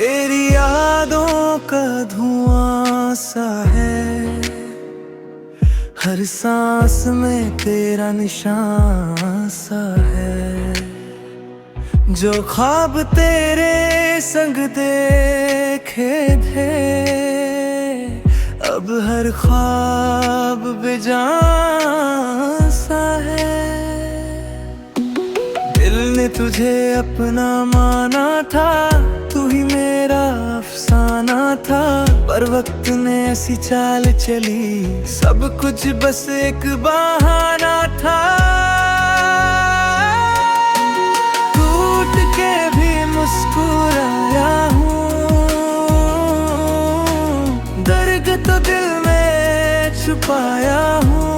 तेरी यादों का धुआं सा है, हर सांस में तेरा निशान सा है। जो ख्वाब तेरे संग देखे थे, अब हर ख्वाब बेजान सा है। दिल ने तुझे अपना माना था, तू ही मेरा अफसाना था। पर वक्त ने ऐसी चाल चली, सब कुछ बस एक बहाना था। टूट के भी मुस्कुराया हूँ, दर्द तो दिल में छुपाया हूँ।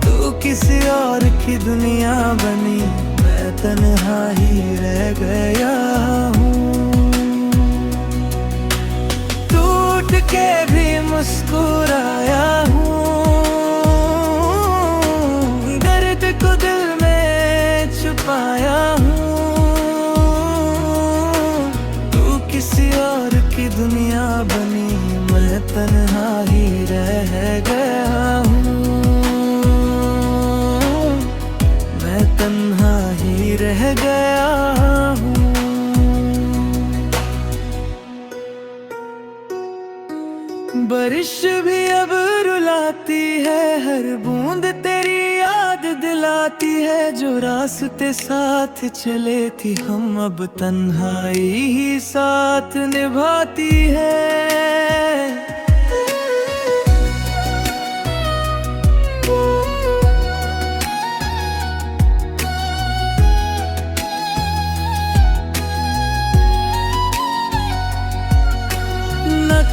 तू किसी और की दुनिया बनी, मैं तन्हा ही रह गया हूँ। टूट के भी मुस्कुराया हूँ, दर्द को दिल में छुपाया हूँ। तू किसी और की दुनिया बनी, मैं तन्हा ही रह गया हूँ। तन्हा ही रह गया हूँ। बारिश भी अब रुलाती है, हर बूंद तेरी याद दिलाती है। जो रास्ते साथ चले थी हम, अब तन्हाई ही साथ निभाती है।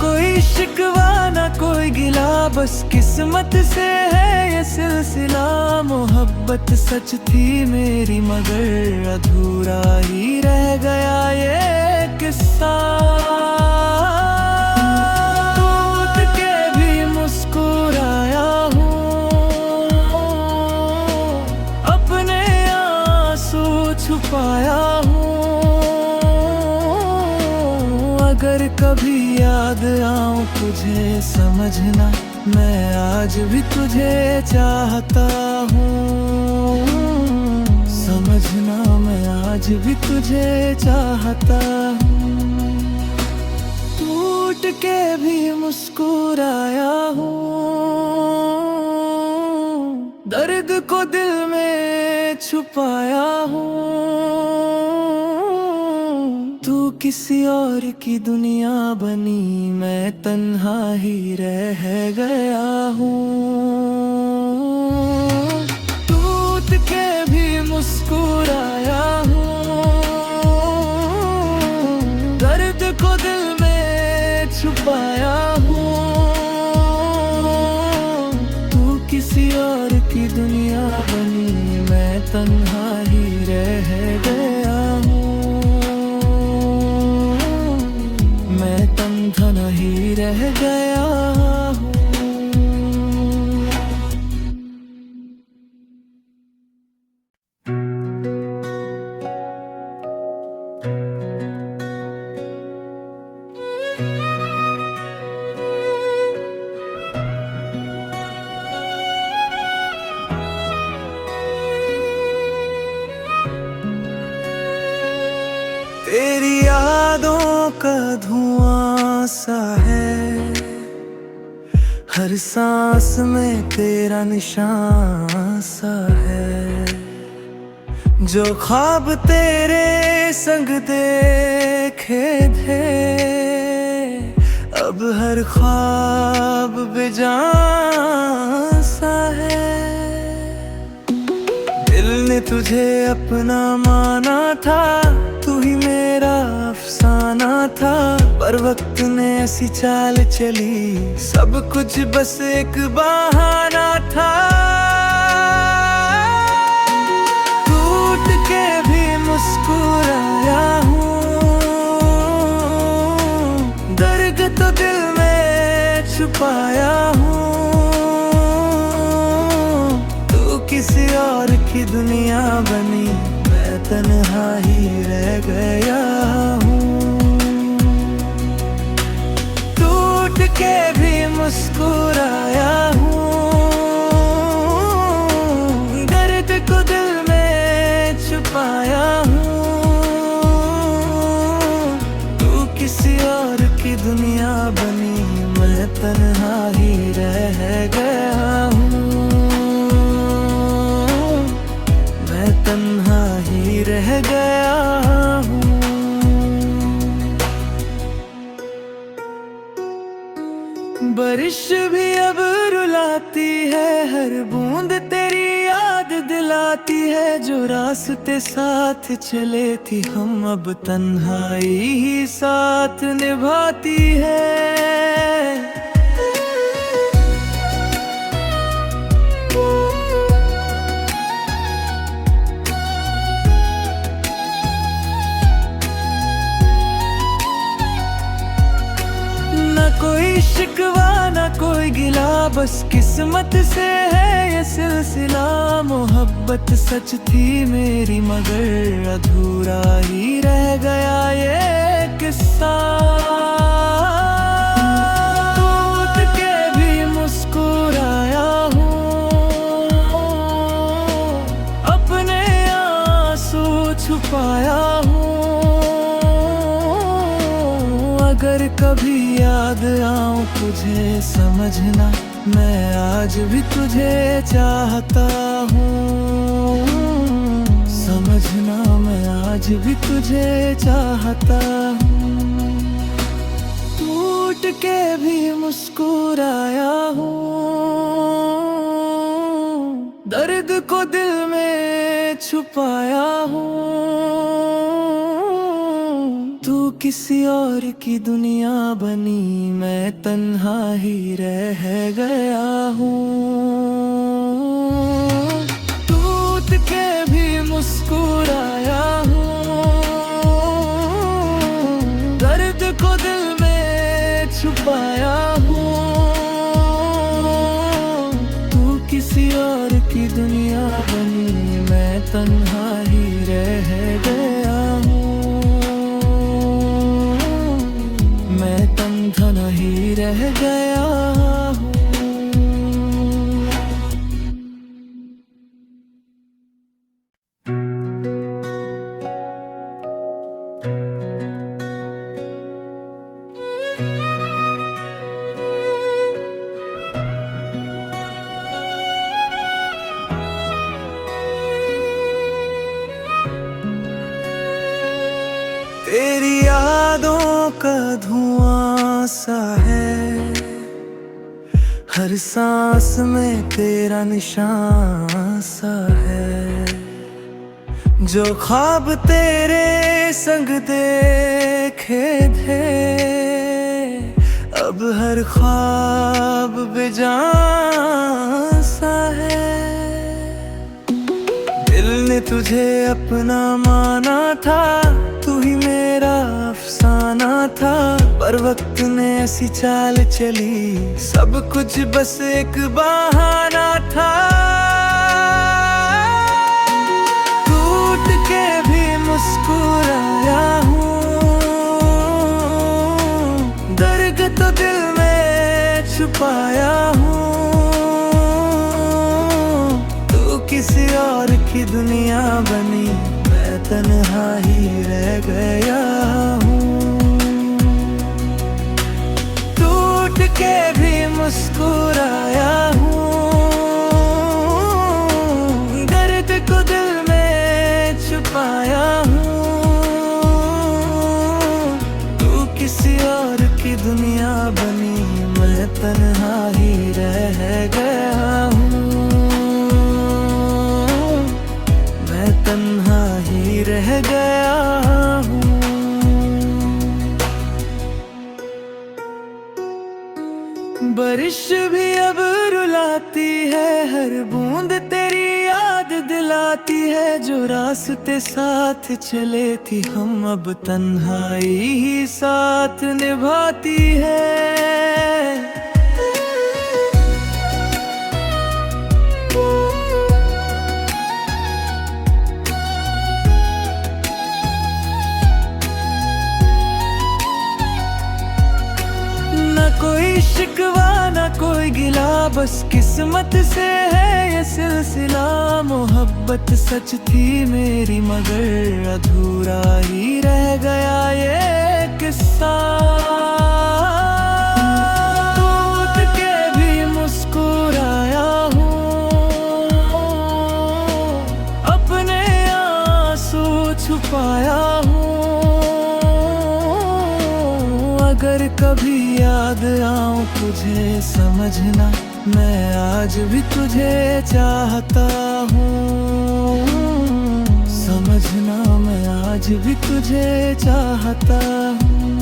कोई शिकवा ना कोई गिला, बस किस्मत से है ये सिलसिला। मोहब्बत सच थी मेरी, मगर अधूरा ही रह गया ये किस्सा। टूट के भी मुस्कुराया हूँ, अपने आंसू छुपाया हूँ। अगर कभी याद आऊं तुझे समझना, मैं आज भी तुझे चाहता हूँ। समझना मैं आज भी तुझे चाहता हूँ। टूट के भी मुस्कुराया हूँ, दर्द को दिल में छुपाया हूँ। तू किसी और की दुनिया बनी, मैं तन्हा ही रह गया हूँ। टूट के भी मुस्कुराया हूँ, दर्द को दिल में छुपाया हूँ। तू किसी और की दुनिया बनी, मैं तन्हा ही रह गया हूँ। तन्हा ही रह गया हूँ। तेरी यादों का धुआं सा है, हर सांस में तेरा निशान सा है। जो ख्वाब तेरे संग देखे थे, अब हर ख्वाब बेजान सा है। दिल ने तुझे अपना माना था, तू ही मेरा अफसाना था। पर वक्त ने ऐसी चाल चली, सब कुछ बस एक बहाना था। टूट के भी मुस्कुराया हूँ, दर्द तो दिल में छुपाया हूँ। तू किसी और की दुनिया बनी, मैं तन्हा ही रह गया हूँ। टूट के भी मुस्कुराया हूँ, दर्द को दिल में छुपाया हूँ। तू किसी और की दुनिया बनी, मैं तन्हा ही रह गया हूँ। मैं तन्हा ही रह गया हूँ। बारिश भी अब रुलाती है, हर बूंद तेरी याद दिलाती है। जो रास्ते साथ चले थे हम, अब तन्हाई ही साथ निभाती है। ना कोई शिकवा ना कोई गिला, बस किस्मत से है ये सिलसिला। मोहब्बत सच थी मेरी मगर अधूरा ही रह गया ये किस्सा। टूट के भी मुस्कुराया हूँ, अपने आंसू छुपाया हूँ। अगर कभी याद आऊं तुझे समझना, मैं आज भी तुझे चाहता हूँ। समझना मैं आज भी तुझे चाहता हूँ। टूट के भी मुस्कुराया हूँ, दर्द को दिल में छुपाया हूँ। तू किसी और की दुनिया बनी, मैं तन्हा ही रह गया हूँ। टूट के भी मुस्कुराया हूँ, दर्द को दिल में छुपाया हूँ। तू किसी और की दुनिया बनी, मैं तन्हा ही रह गया हूँ। मैं तन्हा ही रह गया हूँ। तेरी यादों का धुआं सा है, हर सांस में तेरा निशान सा है। जो ख्वाब तेरे संग देखे थे, अब हर ख्वाब बेजान सा है। दिल ने तुझे अपना माना था, तू ही मेरा अफसाना था। पर वक्त ने ऐसी चाल चली, सब कुछ बस एक बहाना था। टूट के भी मुस्कुराया हूँ, दर्द तो दिल में छुपाया हूँ। तू किसी और की दुनिया बनी, मैं तन्हा ही रह गया हूँ। टूट के भी मुस्कुराया हूँ, दर्द को दिल में छुपाया हूँ। तू किसी और की दुनिया बनी, मैं तन्हा ही रह गया हूँ। मैं तन्हा ही रह गया हूँ। बारिश भी अब रुलाती है, हर बूंद तेरी याद दिलाती है। जो रास्ते साथ चले थे हम, अब तन्हाई ही साथ निभाती है। बस किस्मत से है ये सिलसिला। मोहब्बत सच थी मेरी मगर अधूरा ही रह गया ये किस्सा। टूट के भी मुस्कुराया हूँ, अपने आंसू छुपाया हूँ। अगर कभी याद आऊं तुझे समझना, मैं आज भी तुझे चाहता हूँ। समझना मैं आज भी तुझे चाहता हूँ।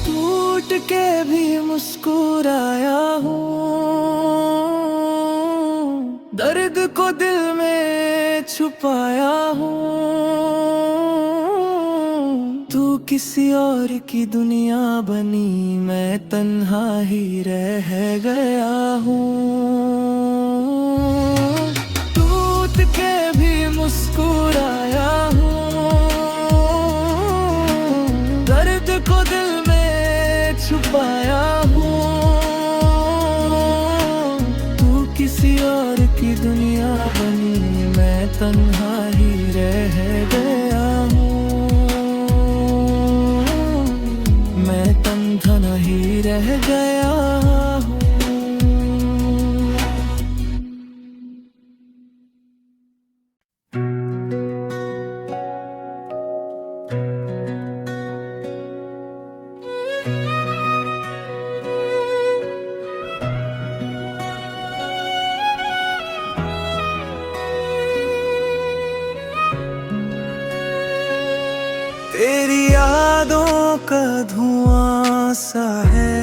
टूट के भी मुस्कुराया हूँ, दर्द को दिल में छुपाया हूँ। तू किसी और की दुनिया बनी, मैं तन्हा ही रह गया हूँ। टूट के भी मुस्कुराया हूँ, दर्द को दिल में छुपाया हूँ। तू किसी और की दुनिया बनी, मैं तन्हा ही रह गया हूँ। नहीं रह गया हूँ। तेरी यादों का धुआं सा है,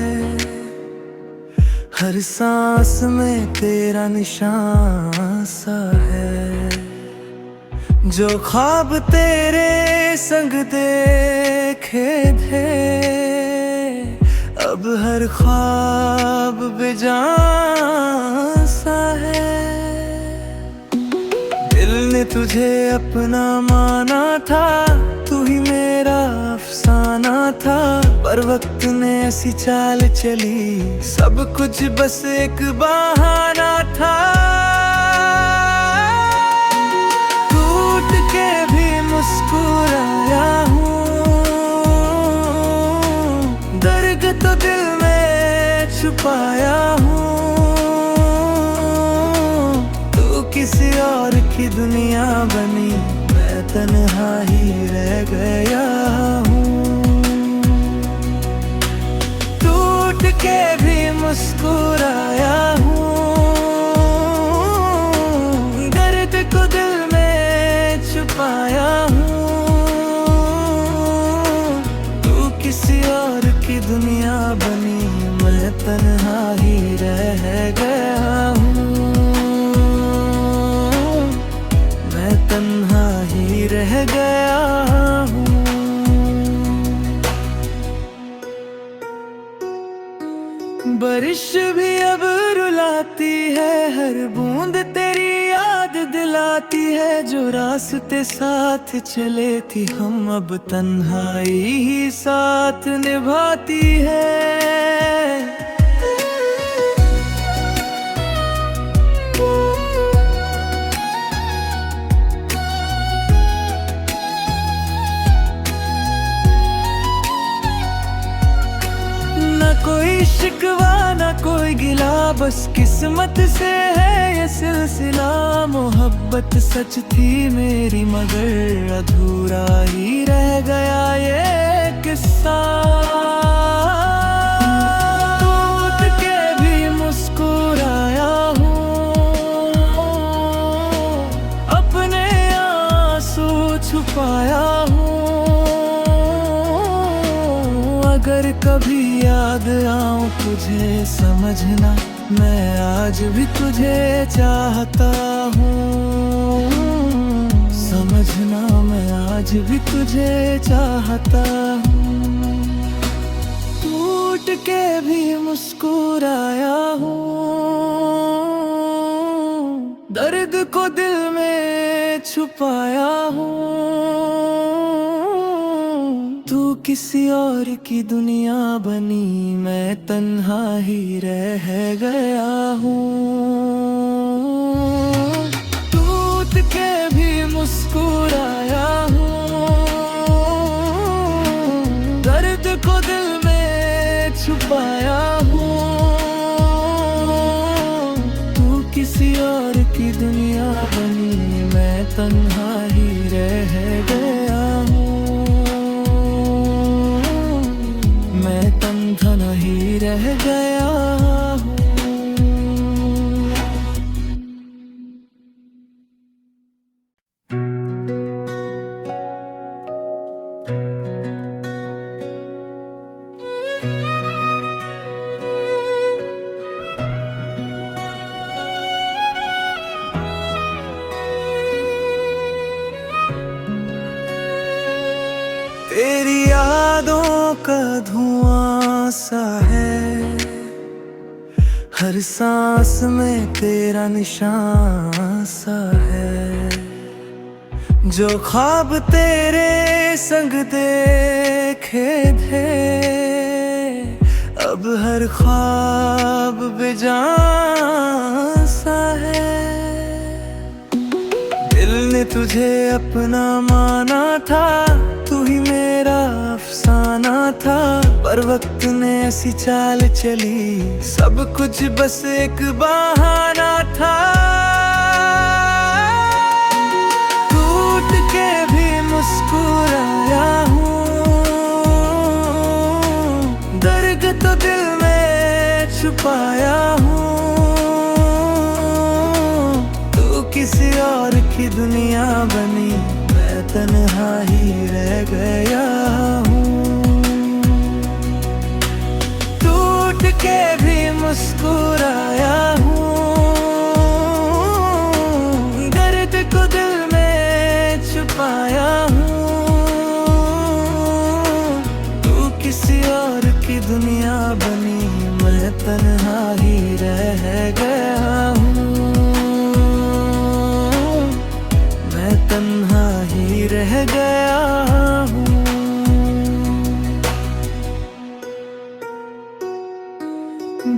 हर सांस में तेरा निशान सा है। जो ख्वाब तेरे संग देखे थे, अब हर ख्वाब बेजान सा है। दिल ने तुझे अपना माना था, तू ही मेरा अफसाना था। पर वक्त ने ऐसी चाल चली, सब कुछ बस एक बहाना था। टूट के भी मुस्कुराया हूँ, दर्द तो दिल में छुपाया हूँ। तू किसी और की दुनिया बनी, मैं तन्हा ही रह गया हूँ। टूट के भी मुस्कुराया हूँ, दर्द को दिल में छुपाया हूँ। तू किसी और की दुनिया बनी, मैं तन्हा ही रह गया हूँ। मैं तन्हा ही रह गया हूँ। बारिश भी अब रुलाती है, हर बूंद तेरी याद दिलाती है। जो रास्ते साथ चले थे हम, अब तन्हाई ही साथ निभाती है। कोई शिकवा ना कोई गिला, बस किस्मत से है ये सिलसिला। मोहब्बत सच थी मेरी मगर अधूरा ही रह गया ये किस्सा। टूट के भी मुस्कुराया हूँ, अपने आंसू छुपाया हूँ। अगर कभी याद आऊं तुझे समझना, मैं आज भी तुझे चाहता हूँ। समझना मैं आज भी तुझे चाहता हूँ। टूट के भी मुस्कुराया हूँ, दर्द को दिल में छुपाया हूँ। तू किसी और की दुनिया बनी, मैं तन्हा ही रह गया हूँ। टूट के भी मुस्कुराया हूँ, दर्द को दिल में छुपाया हूँ। तू किसी और की दुनिया बनी, मैं तन्हा ही रह गया हूँ। मैं तन्हा ही रह गया हूँ। तेरी यादों का धुआं सा है, हर सांस में तेरा निशान सा है। जो ख्वाब तेरे संग देखे थे, अब हर ख्वाब बेजान सा है। दिल ने तुझे अपना माना था, तू ही मेरा अफसाना था। पर वक्त ने ऐसी चाल चली, सब कुछ बस एक बहाना था। टूट के भी मुस्कुराया हूँ, दर्द तो दिल में छुपाया हूँ। तू किसी और की दुनिया बनी, मैं तन्हा ही रह गया हूँ। टूट के भी मुस्कुराया हूँ, दर्द को दिल में छुपाया हूँ। तू किसी और की दुनिया बनी, मैं तन्हा ही रह गया हूँ। मैं तन्हा ही रह गया हूँ।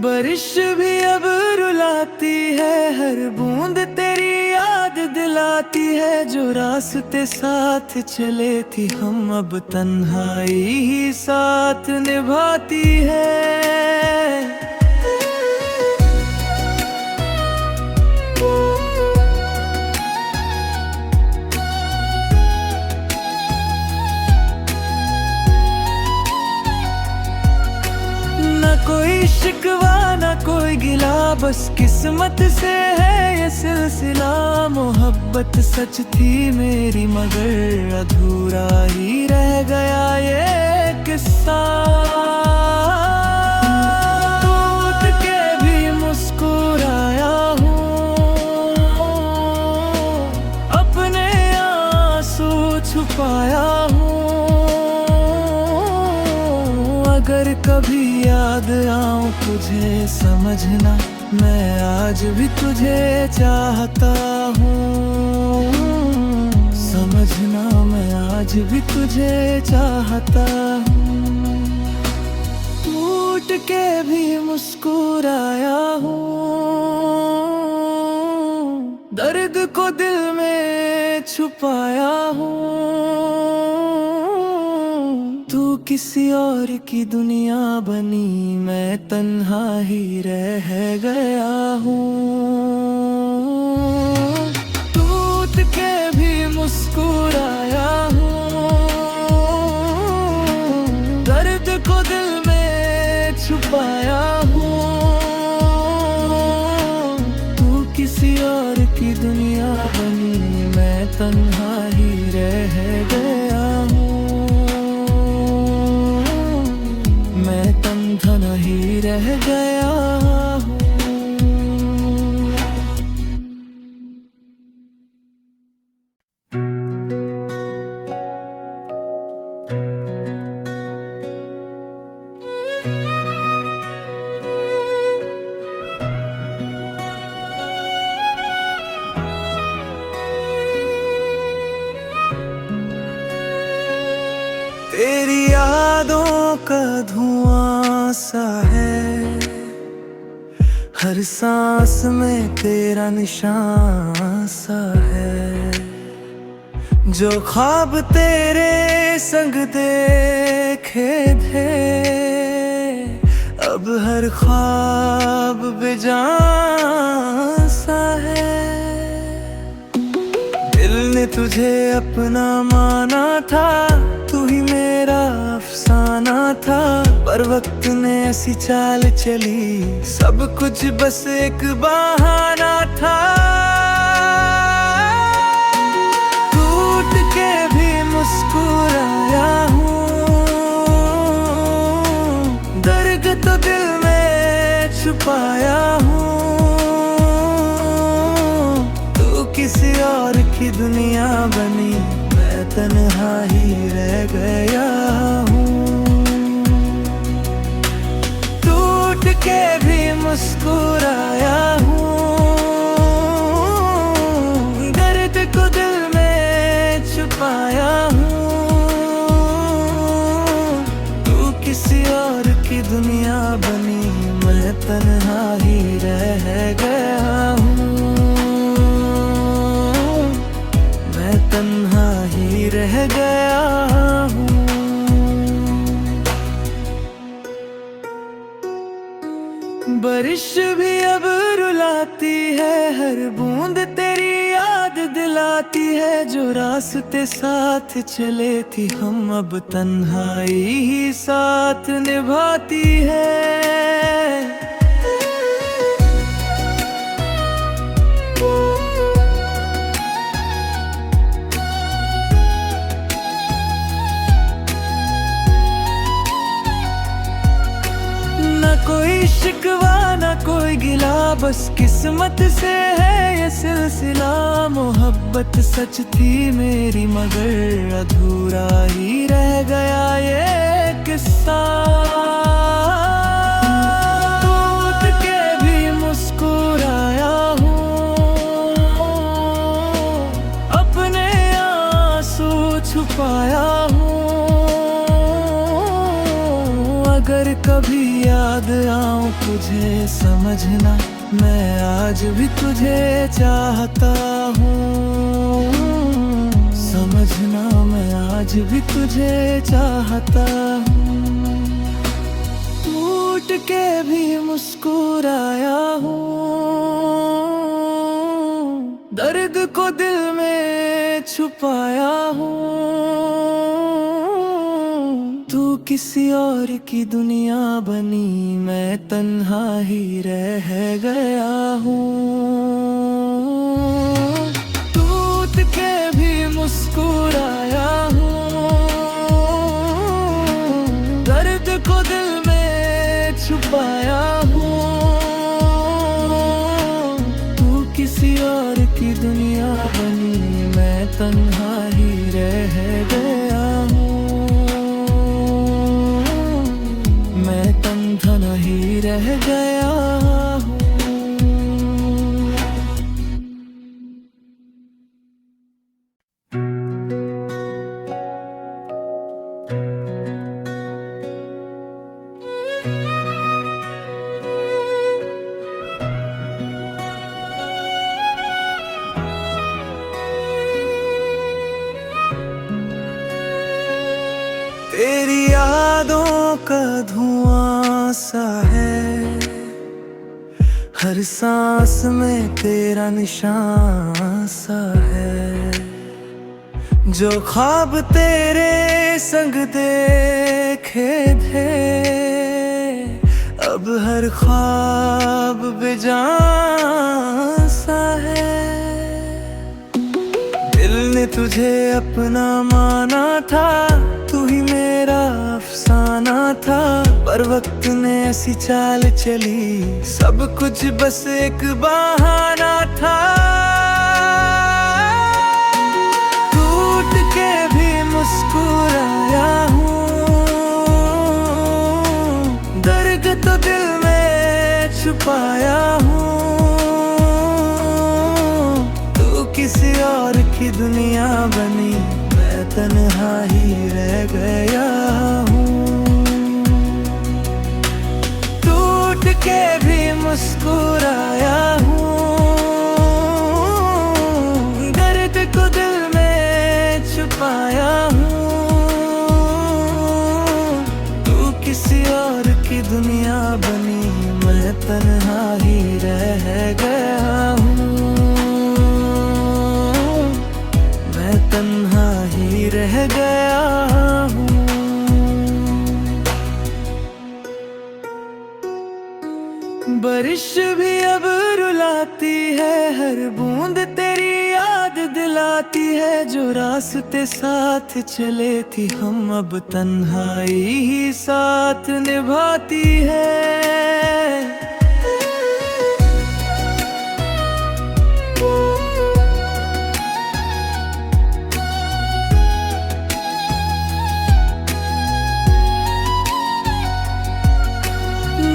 बारिश भी अब रुलाती है, हर बूंद तेरी याद दिलाती है। जो रास्ते साथ चले थे हम, अब तन्हाई ही साथ निभाती है। ना कोई शिकवा ना कोई गिला, बस किस्मत से है ये सिलसिला। मोहब्बत सच थी मेरी मगर अधूरा ही रह गया ये किस्सा। टूट के भी मुस्कुराया हूँ, अपने आंसू छुपाया हूँ। अगर कभी याद आऊं तुझे समझना, मैं आज भी तुझे चाहता हूँ। समझना मैं आज भी तुझे चाहता हूँ। टूट के भी मुस्कुराया हूँ, दर्द को दिल में छुपाया हूँ। तू किसी और की दुनिया बनी, मैं तन्हा ही रह गया हूँ। टूट के भी मुस्कुराया हूँ, दर्द को दिल में छुपाया हूँ। तू किसी और की दुनिया बनी, मैं तन्हा ही रह गया हूँ। मैं तन्हा ही रह गया हूँ। तेरी का धुआं सा है, हर सांस में तेरा निशान सा है। जो ख्वाब तेरे संग देखे थे, अब हर ख्वाब बेजान सा है। दिल ने तुझे अपना माना था, तू ही मेरा अफसाना था, पर वक्त ने ऐसी चाल चली, सब कुछ बस एक बहाना था। टूट के भी मुस्कुराया हूँ, दर्द तो दिल में छुपाया हूँ। तू किसी और की दुनिया बनी, मैं तन्हा ही रह गया हूँ। टूट के भी मुस्कुराया हूँ, दर्द को दिल में छुपाया हूँ। तू किसी और की दुनिया बनी, मैं तन्हा ही रह गया हूँ। मैं तन्हा ही रह गया हूँ। बारिश भी अब रुलाती है, हर बूंद तेरी याद दिलाती है। जो रास्ते साथ चले थे हम, अब तन्हाई ही साथ निभाती है। ना कोई शिकवा ना कोई गिला, बस किस्मत से है ये सिलसिला। मोहब्बत सच थी मेरी मगर अधूरा ही रह गया ये किस्सा। टूट के भी मुस्कुराया हूँ, अपने आंसू छुपाया हूँ। अगर कभी याद आऊं तुझे समझना, मैं आज भी तुझे चाहता हूँ। समझना मैं आज भी तुझे चाहता हूँ। टूट के भी मुस्कुराया हूँ, दर्द को दिल में छुपाया हूँ। तू किसी और की दुनिया बनी, मैं तन्हा ही रह गया हूँ। टूट के भी मुस्कुराया हूँ, दर्द को दिल में छुपाया हूँ। तू किसी और की दुनिया बनी, मैं तन्हा ही रह गया हूँ। मैं तन्हा ही रह गया हूँ। तेरी यादों का धुआं सा है, हर सांस में तेरा निशान सा है। जो ख्वाब तेरे संग देखे थे, अब हर ख्वाब बेजान सा है। दिल ने तुझे अपना माना था, तू ही मेरा अफसाना था, पर वक्त ने ऐसी चाल चली, सब कुछ बस एक बहाना था। टूट के भी मुस्कुराया हूँ, दर्द तो दिल में छुपाया हूँ। तू किसी और की दुनिया बनी, मैं तन्हा ही रह गया हूँ। के भी मुस्कुराया हूँ, दर्द को दिल में छुपाया हूँ। तू किसी और की दुनिया बनी, मैं तन्हा ही रह गया हूँ, मैं तन्हा ही रह गया हूँ। बारिश भी अब रुलाती है, हर बूंद तेरी याद दिलाती है। जो रास्ते साथ चले थी हम, अब तन्हाई ही साथ निभाती है।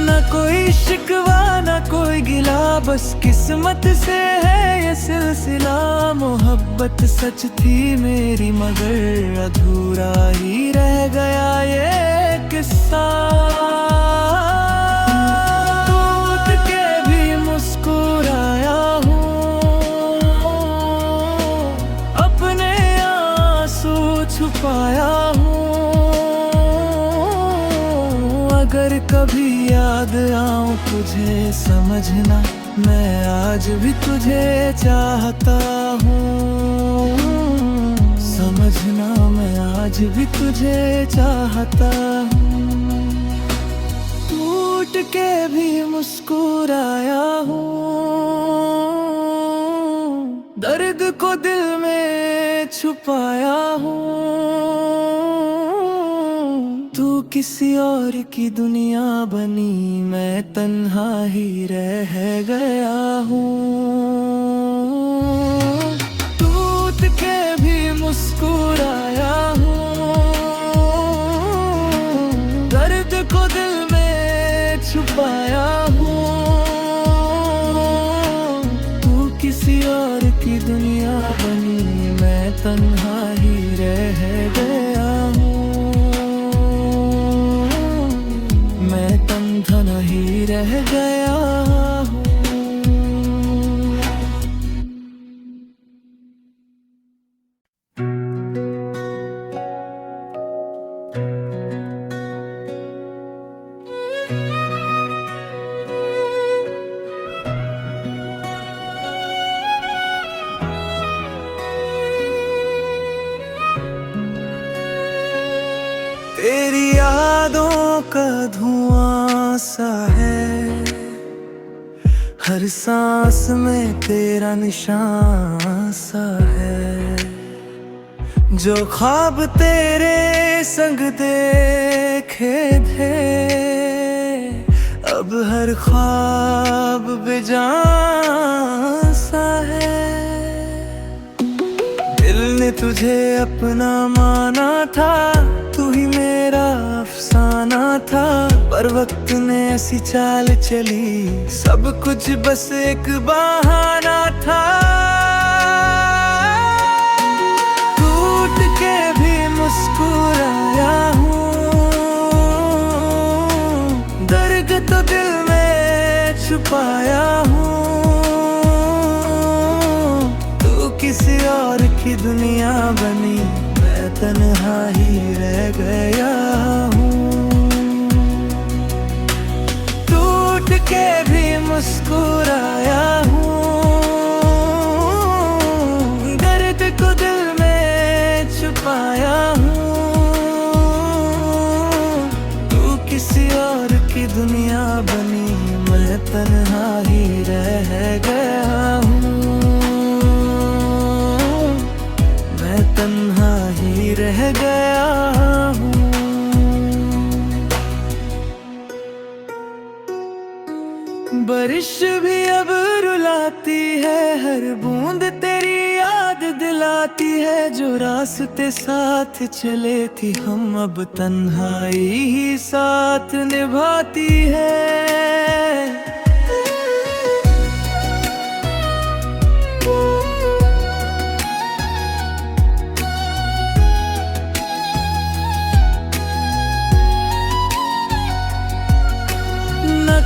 ना कोई शिकवा ना कोई गिला, बस किस्मत से है ये सिलसिला। मोहब्बत सच थी मेरी मगर अधूरा ही रह गया ये किस्सा। टूट के भी मुस्कुराया हूँ, अपने आंसू छुपाया हूँ। अगर कभी याद आऊं तुझे समझना, मैं आज भी तुझे चाहता हूँ। समझना मैं आज भी तुझे चाहता हूँ। टूट के भी मुस्कुराया हूँ, दर्द को दिल में छुपाया हूँ। तू किसी और की दुनिया बनी, मैं तन्हा ही रह गया हूँ। टूट के भी मुस्कुराया हूँ, दर्द को दिल में छुपाया हूँ। तू किसी और की दुनिया बनी, मैं तन्हा ही रह गया हूँ, तन्हा ही रह गया हूँ। तेरी यादों का धुआं सा है, हर सांस में तेरा निशान सा है। जो ख्वाब तेरे संग देखे थे, अब हर ख्वाब बेजान सा है। दिल ने तुझे अपना माना था, तू ही मेरा अफसाना था। पर वक्त ने ऐसी चाल चली, सब कुछ बस एक बहाना था। टूट के भी मुस्कुराया हूँ, दर्द तो दिल में छुपाया हूँ। तू किसी और की दुनिया बनी, मैं तन्हा ही रह गया हूँ। टूट के भी मुस्कुराया हूँ, दर्द को दिल में छुपाया हूँ। तू किसी और की दुनिया बनी, मैं तन्हा ही रह गया हूँ, मैं तन्हा ही रह गया हूँ। बारिश भी अब रुलाती है, हर बूंद तेरी याद दिलाती है। जो रास्ते साथ चले थी हम, अब तन्हाई ही साथ निभाती है।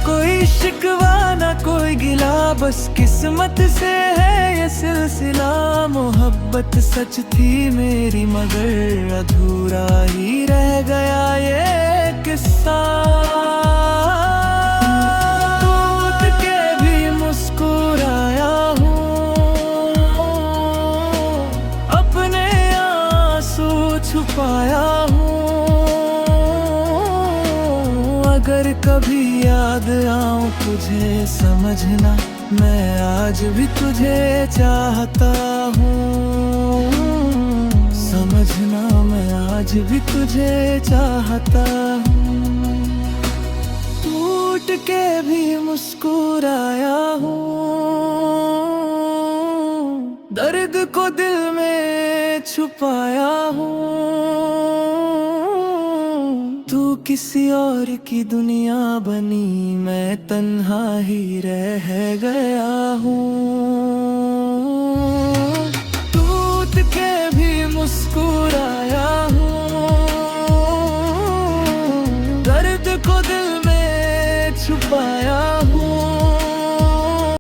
कोई बस किस्मत से है ये सिलसिला। मोहब्बत सच थी मेरी मगर अधूरा ही रह गया ये किस्सा। टूट के भी मुस्कुराया हूँ, अपने आंसू छुपाया हूँ। अगर कभी याद आऊं तुझे समझना, मैं आज भी तुझे चाहता हूँ। समझना मैं आज भी तुझे चाहता हूँ। टूट के भी मुस्कुराया हूँ, दर्द को दिल में छुपाया हूँ। तू किसी और की दुनिया बनी, मैं तन्हा ही रह गया हूँ। टूट के भी मुस्कुराया हूँ, दर्द को दिल में छुपाया